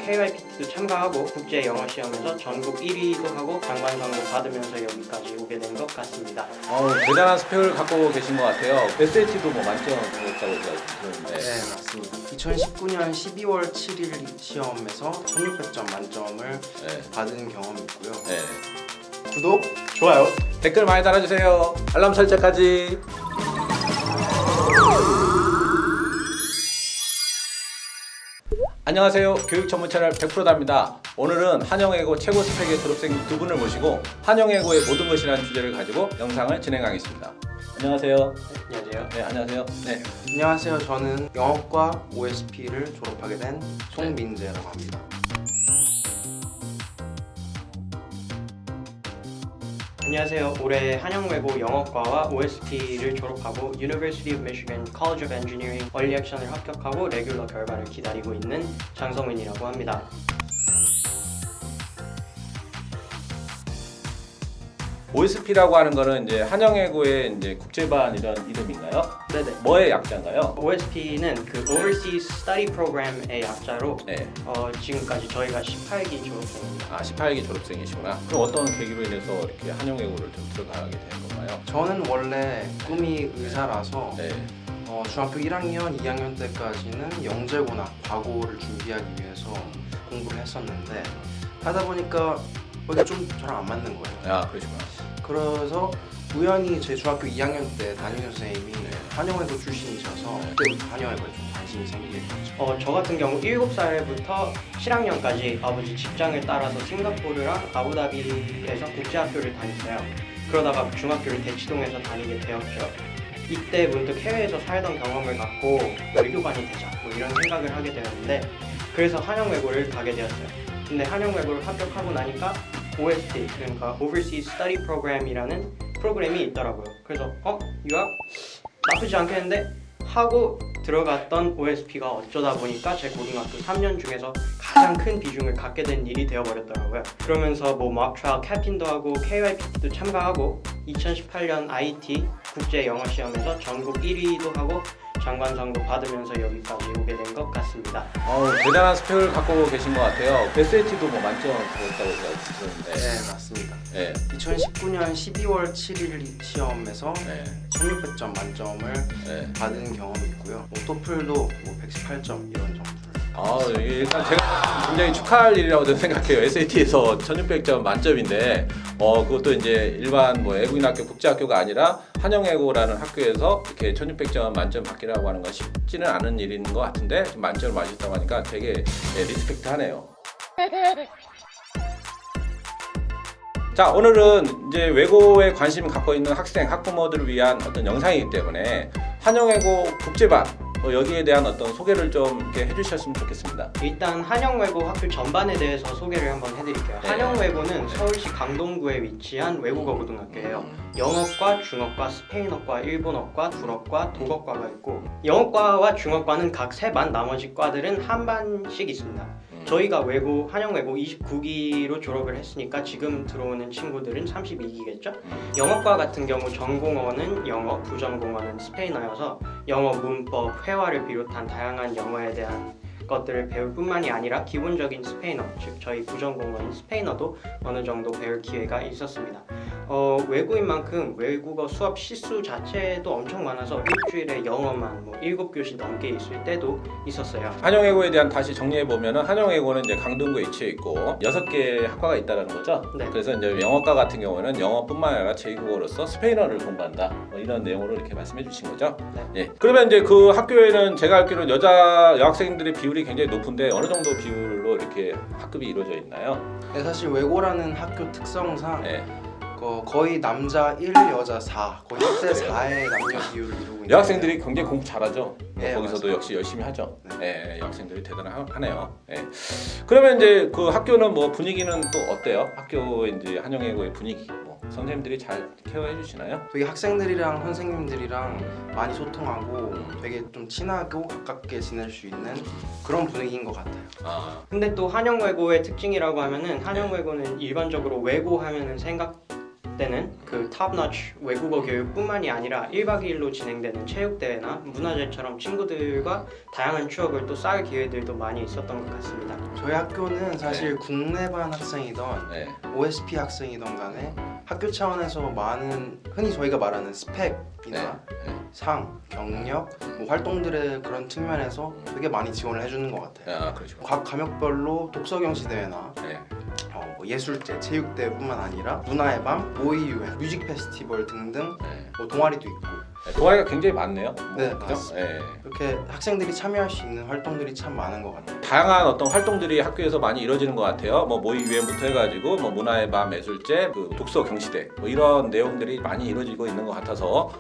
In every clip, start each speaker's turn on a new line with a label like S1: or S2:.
S1: KYPT도 참가하고 국제 영어 시험에서 전국 1위도 하고 장관상도 받으면서 여기까지 오게 된 것 같습니다.
S2: 대단한 스펙을 갖고 계신 것 같아요. SAT도 뭐 만점 받았다고 들었는데.
S3: 네, 맞습니다. 2019년 12월 7일 시험에서 1600점 만점을 받은 경험이 있고요.
S2: 네.
S3: 구독, 좋아요.
S2: 댓글 많이 달아주세요. 알람 설정까지. 안녕하세요. 교육 전문 채널 100%답니다. 오늘은 한영외고 최고 스펙의 졸업생 두 분을 모시고 한영외고의 모든 것이라는 주제를 가지고 영상을 진행하겠습니다. 안녕하세요.
S3: 안녕하세요.
S2: 네, 안녕하세요. 네.
S3: 안녕하세요. 저는 영어과 OSP를 졸업하게 된 송민재라고 합니다.
S1: 안녕하세요. 올해 한영외고 영어과와 OST를 졸업하고 University of Michigan College of Engineering 얼리 액션을 합격하고 레귤러 결과를 기다리고 있는 장성민이라고 합니다.
S2: OSP라고 하는 거는 이제 한영외고의 이제 국제반 이런 이름인가요?
S1: 네네.
S2: 뭐의 약자인가요?
S1: OSP는 그 Overseas Study Program의 약자로
S2: 네.
S1: 지금까지 저희가 18기 졸업생입니다.
S2: 18기 졸업생이시구나. 그럼 어떤 계기로 인해서 이렇게 한영외고를 좀 들어가게 된 건가요?
S3: 저는 원래 꿈이 의사라서
S2: 네.
S3: 중학교 1학년, 2학년 때까지는 영재고나 과고를 준비하기 위해서 공부를 했었는데 하다 보니까 거기가 좀 저랑 안 맞는 거예요.
S2: 그러시구나.
S3: 그래서 우연히 제 중학교 2학년 때 담임 선생님이 한영외고 출신이셔서 그때부터 한영외고에 좀 관심이 생기게 됐죠.
S1: 저 같은 경우 7살부터 7학년까지 아버지 직장을 따라서 싱가포르랑 아부다비에서 국제학교를 다녔어요. 그러다가 중학교를 대치동에서 다니게 되었죠. 이때 문득 해외에서 살던 경험을 갖고 외교관이 되자 뭐 이런 생각을 하게 되었는데 그래서 한영외고를 가게 되었어요. 근데 한영외고를 합격하고 나니까 OST 그러니까 Overseas Study Program이라는 프로그램이 있더라고요. 그래서 유학 나쁘지 않겠는데 하고 들어갔던 OSP가 어쩌다 보니까 제 고등학교 3년 중에서 가장 큰 비중을 갖게 된 일이 되어버렸더라고요. 그러면서 뭐 mock trial 캡틴도 하고 KYPT도 참가하고 2018년 IT 국제 영어 시험에서 전국 1위도 하고 장관상도 받으면서 여기까지 오게 된 것 같습니다.
S2: 대단한 스펙을 갖고 계신 것 같아요. SAT도 뭐 만점 받았다고 들었는데.
S3: 네, 맞습니다.
S2: 네.
S3: 2019년 12월 7일 시험에서
S2: 네.
S3: 1600점 만점을 받은 경험이 있고요. 토플도 뭐 118점 이런 점수를.
S2: 일단 제가 굉장히 축하할 일이라고 저는 생각해요. SAT에서 1600점 만점인데 그것도 이제 일반 뭐 외국인학교 국제학교가 아니라 한영외고라는 학교에서 이렇게 1600점 만점 받기라고 하는 건 쉽지는 않은 일인 것 같은데 만점을 맞으셨다고 하니까 되게 리스펙트하네요. 자, 오늘은 이제 외고에 관심 갖고 있는 학생, 학부모들을 위한 어떤 영상이기 때문에 한영외고 국제반 여기에 대한 어떤 소개를 좀 이렇게 해주셨으면 좋겠습니다.
S1: 일단 한영외고 학교 전반에 대해서 소개를 한번 해드릴게요.
S2: 네.
S1: 한영외고는 서울시 강동구에 위치한 외국어 고등학교예요. 영어과, 중어과, 스페인어과, 일본어과, 불어과, 독어과가 있고 영어과와 중어과는 각 3반, 나머지 과들은 한 반씩 있습니다. 저희가 한영외고 29기로 졸업을 했으니까 지금 들어오는 친구들은 32기겠죠? 영어과 같은 경우 전공어는 영어, 부전공어는 스페인어여서 영어 문법, 회화를 비롯한 다양한 영어에 대한 것들을 배울 뿐만이 아니라 기본적인 스페인어, 즉 저희 부전공어인 스페인어도 어느 정도 배울 기회가 있었습니다. 외국인 만큼 외국어 수업 시수 자체도 엄청 많아서 일주일에 영어만 7교시 넘게 있을 때도 있었어요.
S2: 한영외고에 대한 다시 정리해보면 한영외고는 이제 강동구에 위치해 있고 6개의 학과가 있다는 거죠.
S1: 네.
S2: 그래서 이제 영어과 같은 경우는 영어뿐만 아니라 제2국어로서 스페인어를 공부한다. 이런 내용으로 이렇게 말씀해 주신 거죠.
S1: 네.
S2: 예. 그러면 이제 그 학교에는 제가 알기로는 여자 여학생들의 비율이 굉장히 높은데 어느 정도 비율로 이렇게 학급이 이루어져 있나요?
S3: 네, 사실 외고라는 학교 특성상
S2: 예.
S3: 거의 남자 1, 여자 4, 거의 1대 4의 남녀 비율을 이루고 있는
S2: 여학생들이 굉장히 공부 잘하죠.
S3: 네,
S2: 거기서도
S3: 맞습니다.
S2: 역시 열심히 하죠.
S3: 네.
S2: 여학생들이 대단하네요. 그러면 이제 그 학교는 뭐 분위기는 또 어때요? 학교 이제 한영외고의 분위기, 선생님들이 잘 케어해 주시나요?
S3: 되게 학생들이랑 선생님들이랑 많이 소통하고 되게 좀 친하고 가깝게 지낼 수 있는 그런 분위기인 것 같아요.
S1: 근데 또 한영외고의 특징이라고 하면은 한영외고는 일반적으로 외고 하면은 때는 그 탑너치 외국어 교육뿐만이 아니라 1박 2일로 진행되는 체육대회나 문화제처럼 친구들과 다양한 추억을 또 쌓을 기회들도 많이 있었던 것 같습니다.
S3: 저희 학교는 사실 국내반 학생이던
S2: 네.
S3: OSP 학생이던 간에 학교 차원에서 많은 흔히 저희가 말하는 스펙이나
S2: 네.
S3: 상, 경력, 뭐 활동들의 그런 측면에서 되게 많이 지원을 해주는 것 같아요.
S2: 아, 그렇죠.
S3: 각 과목별로 독서경시 대회나
S2: 네.
S3: 뭐 예술제, 체육대회뿐만 아니라 문화의 밤, 모의유행, 뮤직 페스티벌 등등
S2: 네.
S3: 뭐 동아리도 있고
S2: 동아리가 굉장히 많네요.
S3: 네,
S2: 그죠?
S3: 맞습니다.
S2: 네.
S3: 이렇게 학생들이 참여할 수 있는 활동들이 참 많은 것 같아요.
S2: 다양한 어떤 활동들이 학교에서 많이 이루어지는 것 같아요. 뭐 모의 유행부터 해가지고 뭐 문화의 밤, 예술제, 그 독서 경시대 뭐 이런 내용들이 많이 이루어지고 있는 것 같아서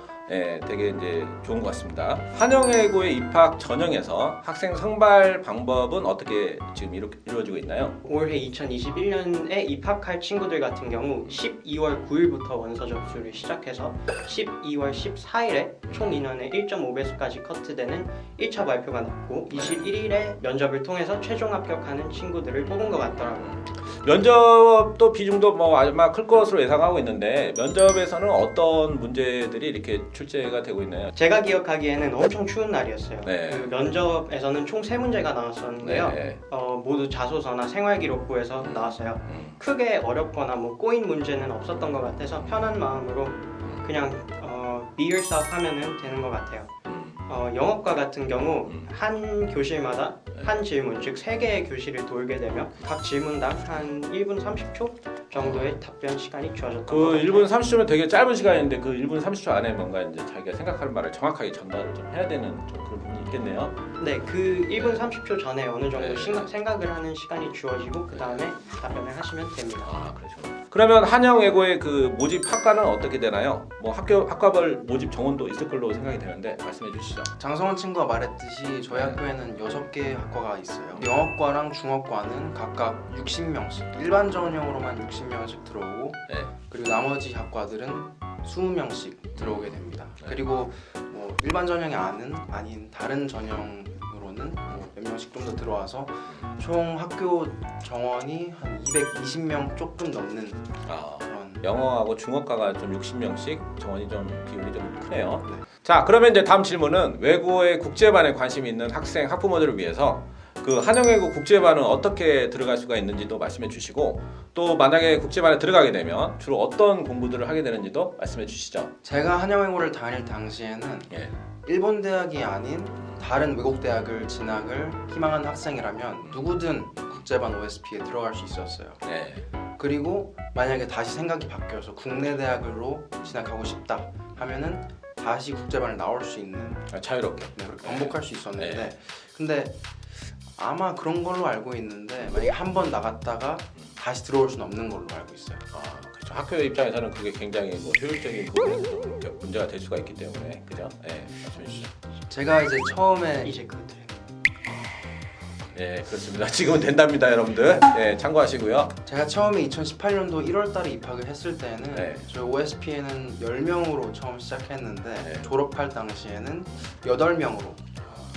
S2: 되게 이제 좋은 것 같습니다. 한영예고에 입학 전형에서 학생 선발 방법은 어떻게 지금 이루어지고 있나요?
S1: 올해 2021년에 입학할 친구들 같은 경우 12월 9일부터 원서 접수를 시작해서 12월 14일에 총 인원의 1.5배수까지 커트되는 1차 발표가 났고 21일에 면접을 통해서 최종 합격하는 친구들을 뽑은 것 같더라고요.
S2: 면접도 비중도 뭐 아마 클 것으로 예상하고 있는데 면접에서는 어떤 문제들이 이렇게 출제가 되고 있나요?
S1: 제가 기억하기에는 엄청 추운 날이었어요.
S2: 네.
S1: 그 면접에서는 총 3문제가 나왔었는데요.
S2: 네.
S1: 모두 자소서나 생활기록부에서 나왔어요. 크게 어렵거나 뭐 꼬인 문제는 없었던 것 같아서 편한 마음으로 그냥 be yourself 하면은 되는 것 같아요. 영어과 같은 경우 한 교실마다 한 질문, 즉 3개의 교실을 돌게 되면 각 질문당 한 1분 30초 정도의 답변 시간이 주어졌던 것
S2: 그
S1: 같아요.
S2: 1분 30초면 되게 짧은 시간인데 그 1분 30초 안에 뭔가 이제 자기가 생각하는 말을 정확하게 전달을 좀 해야 되는 좀 그런 부분이 있겠네요.
S1: 네, 그 1분 30초 전에 어느 정도
S2: 네.
S1: 생각을 하는 시간이 주어지고 그 다음에 답변을 하시면 됩니다.
S2: 아, 그렇죠. 그러면 한영예고의 그 모집 학과는 어떻게 되나요? 뭐 학과별 모집 정원도 있을 걸로 생각이 되는데 말씀해 주시죠.
S3: 장성원 친구가 말했듯이 저희 학교에는 6개의 학과가 있어요. 영어과랑 중어과는 각각 60명씩 일반 전형으로만 60명씩 들어오고
S2: 네.
S3: 그리고 나머지 학과들은 20명씩 들어오게 됩니다.
S2: 네.
S3: 그리고 뭐 일반 전형이 아닌 다른 전형으로는 뭐 몇 명씩 좀 더 들어와서 총 학교 정원이 한 220명 조금 넘는
S2: 아,
S3: 그런.
S2: 영어하고 중어과가 좀 60명씩 정원이 좀 비율이 좀 크네요.
S3: 네.
S2: 자, 그러면 이제 다음 질문은 외국어의 국제반에 관심이 있는 학생 학부모들을 위해서 그 한영예고 국제반은 어떻게 들어갈 수가 있는지도 말씀해 주시고 또 만약에 국제반에 들어가게 되면 주로 어떤 공부들을 하게 되는지도 말씀해 주시죠.
S3: 제가 한영예고를 다닐 당시에는
S2: 예.
S3: 일본 대학이 아닌 다른 외국 대학을 진학을 희망하는 학생이라면 누구든 국제반 OSP에 들어갈 수 있었어요.
S2: 네.
S3: 그리고 만약에 다시 생각이 바뀌어서 국내 대학으로 진학하고 싶다 하면은 다시 국제반을 나올 수 있는
S2: 자유롭게.
S3: 네, 그렇게 반복할 수 있었는데
S2: 네.
S3: 근데 아마 그런 걸로 알고 있는데 만약에 한 번 나갔다가 다시 들어올 수는 없는 걸로 알고 있어요.
S2: 아, 그렇죠. 학교 입장에서는 그게 굉장히 뭐 효율적인 부분에서 좀 문제가 될 수가 있기 때문에 그죠? 네, 말씀해 주시죠.
S3: 제가 이제 처음에
S1: 이제 그것들
S2: 네, 그렇습니다. 지금은 된답니다, 여러분들. 네, 참고하시고요.
S3: 제가 처음에 2018년도 1월달에 입학을 했을 때는
S2: 네.
S3: 저희 OSP에는 10명으로 처음 시작했는데
S2: 네.
S3: 졸업할 당시에는 8명으로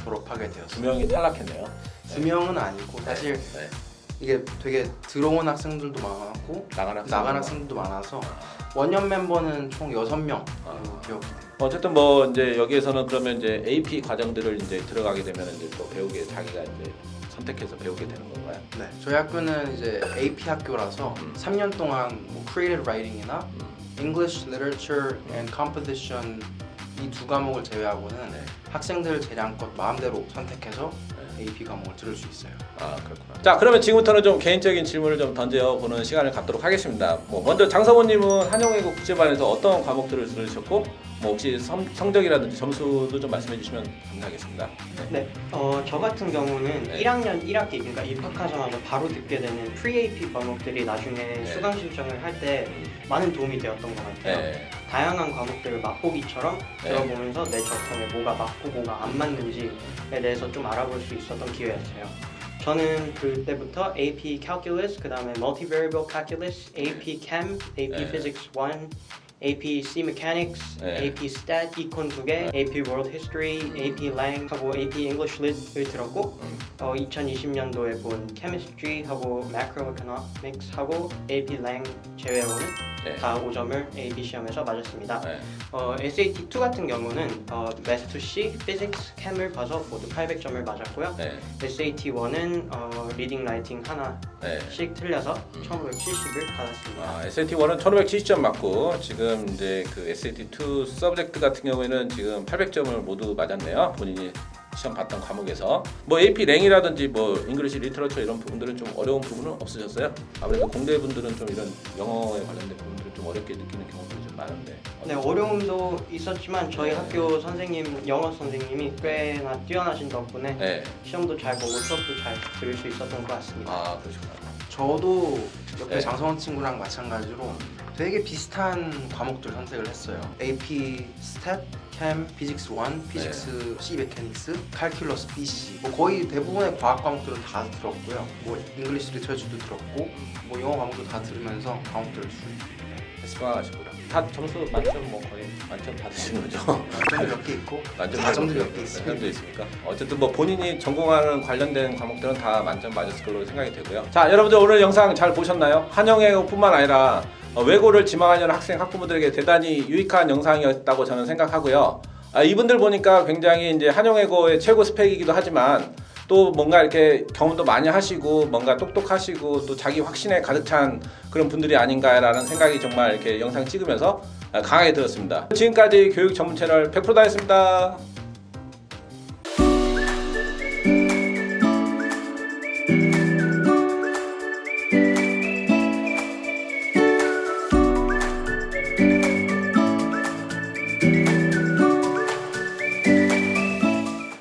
S3: 졸업하게 되었어요.
S2: 2명이 탈락했네요.
S3: 2명은 아니고 사실
S2: 네.
S3: 이게 되게 들어온 학생들도 많았고 나간 학생들도 많아서 원년 멤버는 총 6명 기억이 돼요.
S2: 어쨌든 뭐 이제 여기에서는 그러면 이제 AP 과정들을 이제 들어가게 되면 이제 또 배우게 자기가 이제 선택해서 배우게 되는 건가요?
S3: 네, 저희 학교는 이제 AP 학교라서 3년 동안 뭐 Creative Writing이나 English Literature and Composition 이 두 과목을 제외하고는
S2: 네.
S3: 학생들 재량껏 마음대로 선택해서 AP 과목을 들을 수 있어요.
S2: 아, 그렇구나. 자, 그러면 지금부터는 좀 개인적인 질문을 좀 던져보는 시간을 갖도록 하겠습니다. 뭐 먼저 장성호님은 한영예고 국제반에서 어떤 과목들을 들으셨고 뭐 혹시 성적이라든지 점수도 좀 말씀해 주시면 감사하겠습니다.
S1: 네, 저 같은 경우는
S2: 네.
S1: 1학년 1학기 그러니까 입학하자마자 바로 듣게 되는 Pre-AP 과목들이 나중에
S2: 네.
S1: 수강 신청을 할 때 많은 도움이 되었던 것 같아요.
S2: 네.
S1: 다양한 과목들을 맛보기처럼
S2: 네.
S1: 들어보면서 내 적성에 뭐가 맞고 뭐가 안 맞는지에 대해서 좀 알아볼 수 있었던 기회였어요. 저는 그때부터 AP Calculus, 그 다음에 Multivariable Calculus, AP Chem, AP
S2: 네.
S1: Physics 1, AP C Mechanics,
S2: 네.
S1: AP Stat, Econ 2개, AP World History, AP Lang 하고 AP English Lit을 들었고 2020년도에 본 Chemistry 하고 Macroeconomics 하고 AP Lang 제외하고는
S2: 네.
S1: 다 5점을 AB 시험에서 맞았습니다.
S2: 네.
S1: SAT2 같은 경우는 Math 2C, Physics, Chem을 봐서 모두 800점을 맞았고요.
S2: 네.
S1: SAT1은 리딩, 라이팅
S2: 네.
S1: 하나씩 틀려서 1570을 받았습니다.
S2: SAT1은 1570점 맞고 지금 이제 그 SAT2 서브젝트 같은 경우에는 지금 800점을 모두 맞았네요. 본인이 시험 봤던 과목에서 뭐 AP 랭이라든지 뭐 잉글리시 리터러처 이런 부분들은 좀 어려운 부분은 없으셨어요? 아무래도 공대 분들은 좀 이런 영어에 관련된 부분들을 좀 어렵게 느끼는 경우들이 좀 많은데.
S1: 네, 어려움도 있었지만 저희
S2: 네.
S1: 학교 선생님, 영어 선생님이 꽤나 뛰어나신 덕분에
S2: 네.
S1: 시험도 잘 보고 수업도 잘 들을 수 있었던 것 같습니다.
S2: 아 그러시구나.
S3: 저도 옆에
S2: 네.
S3: 장성원 친구랑 마찬가지로 되게 비슷한 과목들 선택을 했어요. AP 스탯, 캠, 피직스 1, 피직스 C 메카닉스, 칼큘러스 BC 뭐 거의 대부분의 과학 과목들은 다 들었고요. 뭐 잉글리시 리터처도 들었고 뭐 영어 과목도 다 들으면서 과목들을
S2: 수강하시고요. 다 점수 만점 뭐 거의 만점 받으신 거죠?
S3: 만점이 몇 개 있고
S2: 만점
S3: 4점도 몇 개 있습니다.
S2: 도 있습니까? 어쨌든 뭐 본인이 전공하는 관련된 과목들은 다 만점 맞았을 걸로 생각이 되고요. 자, 여러분들 오늘 영상 잘 보셨나요? 한영외고뿐만 아니라 외고를 지망하려는 학생 학부모들에게 대단히 유익한 영상이었다고 저는 생각하고요. 이분들 보니까 굉장히 이제 한영외고의 최고 스펙이기도 하지만 또 뭔가 이렇게 경험도 많이 하시고 뭔가 똑똑하시고 또 자기 확신에 가득 찬 그런 분들이 아닌가라는 생각이 정말 이렇게 영상 찍으면서 강하게 들었습니다. 지금까지 교육 전문 채널 100%다였습니다.